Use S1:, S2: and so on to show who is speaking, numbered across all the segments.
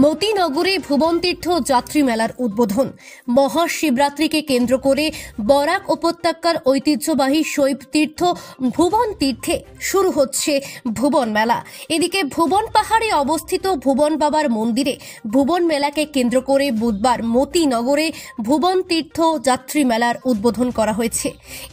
S1: মতিনগরে ভুবনতীর্থ যাত্রী মেলার উদ্বোধন। মহাশিবরাত্রিকে কেন্দ্র করে বরাক উপত্যকার ঐতিহ্যবাহী শৈব তীর্থ ভুবন তীর্থে শুরু হচ্ছে ভুবন মেলা। এদিকে ভুবন পাহাড়ে অবস্থিত ভুবন বাবার মন্দিরে ভুবন মেলাকে কেন্দ্র করে বুধবার মতিনগরে ভুবন তীর্থ যাত্রী মেলার উদ্বোধন করা হয়েছে।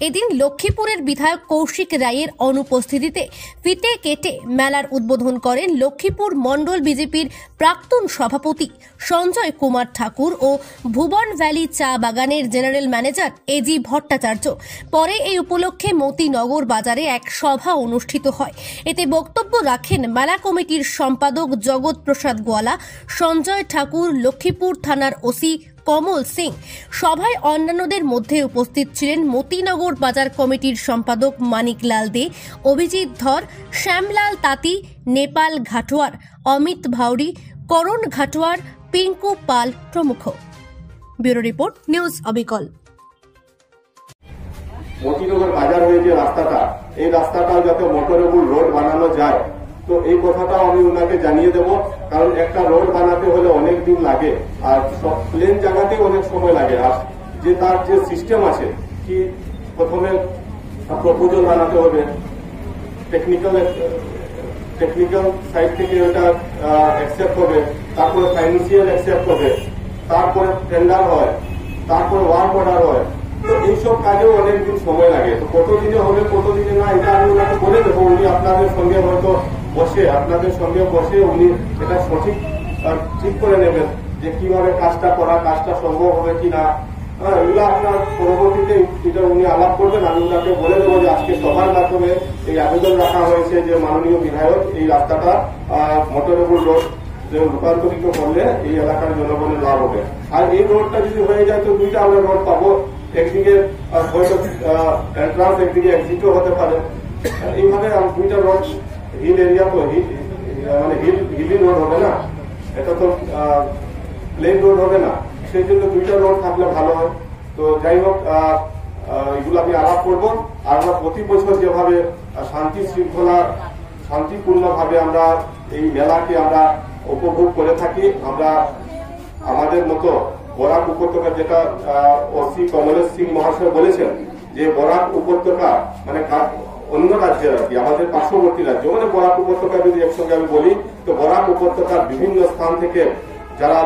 S1: এদিন লক্ষ্মীপুরের বিধায়ক কৌশিক রায়ের অনুপস্থিতিতে ফিতে কেটে মেলার উদ্বোধন করেন লক্ষ্মীপুর মণ্ডল বিজেপির প্রাক্তন সভাপতি সঞ্জয় কুমার ঠাকুর ও ভুবন ভ্যালি চা বাগানের জেনারেল ম্যানেজার এজি ভট্টাচার্য। পরে এই উপলক্ষে মতিনগর বাজারে এক সভা অনুষ্ঠিত হয়। এতে বক্তব্য রাখেন মেলা কমিটির সম্পাদক জগৎ প্রসাদ গোয়ালা, সঞ্জয় ঠাকুর, লক্ষ্মীপুর থানার ওসি কমল সিং। সভায় অন্যান্যদের মধ্যে উপস্থিত ছিলেন মতিনগর বাজার কমিটির সম্পাদক মানিকলাল দে, অভিজিৎ ধর, শ্যামলাল তাঁতি, নেপাল ঘাটোয়ার, অমিত ভাউরি, করণ ঘাটোয়ার, পিঙ্কু পাল প্রমুখ। ব্যুরো রিপোর্ট, নিউজ অবিকল।
S2: মতিনগর বাজার হয়ে যে রাস্তাটা, এই রাস্তাটাও যাতে মোটরেবল রোড বানানো যায়, তো এই কথাটাও আমি ওনাকে জানিয়ে দেব। কারণ একটা রোড বানাতে হলে অনেক দিন লাগে, আর সব প্লেন জায়গাতে অনেক সময় লাগে। আর যে তার যে সিস্টেম আছে, কি প্রথমে প্রপোজাল বানাতে হবে, টেকনিক্যাল সাইড থেকে ওটা অ্যাকসেপ্ট হবে, তারপরে ফাইন্যান্সিয়াল অ্যাকসেপ্ট হবে, তারপরে টেন্ডার হয়, তারপরে ওয়ার্ক অর্ডার হয়। তো এইসব কাজেও অনেকদিন সময় লাগে। তো কতদিনে হবে কতদিনে না, এটা আমি ওনাকে বলে দেবো। উনি আপনাদের সঙ্গে হয়তো আপনাদের সঙ্গে বসে উনি এটা ঠিক করে নেবেন যে কিভাবে কাজটা সম্ভব হবে কিনা। এগুলো আপনার পরবর্তীতে এটা উনি আলাপ করবেন। আমি ওনাকে বলে দেবো যে আজকে সভার মাধ্যমে এই আবেদন রাখা হয়েছে যে মাননীয় বিধায়ক এই রাস্তাটা মোটরেবল রোড রূপান্তরিত করলে এই এলাকার জনগণের লাভ হবে। আর এই রোডটা যদি হয়ে যায় তো দুইটা আমরা রোড পাবো, একদিকে হয়তো এন্ট্রান্স, একদিকে এক্সিটও হতে পারে। এইভাবে দুইটা রোড, হিল এরিয়া তো মানে হিলি রোড হবে না, এটা তো প্লেন রোড হবে না, সেই জন্য দুইটা রোড থাকলে ভালো হয়। তো যাই হোক, এগুলো আমি আলাপ করবো। আর আমরা প্রতি বছর যেভাবে শান্তিপূর্ণভাবে আমরা এই মেলাকে আমরা উপভোগ করে থাকি, আমরা আমাদের মতো বরাক উপত্যকা, যেটা ওসি কমলেশ সিং মহাশয় বলেছেন যে বরাক উপত্যকা মানে অন্য রাজ্যের আর কি, আমাদের পার্শ্ববর্তী রাজ্য মানে বরাক উপত্যকা যদি একসঙ্গে আমি বলি, তো বরাক উপত্যকার বিভিন্ন স্থান থেকে যারা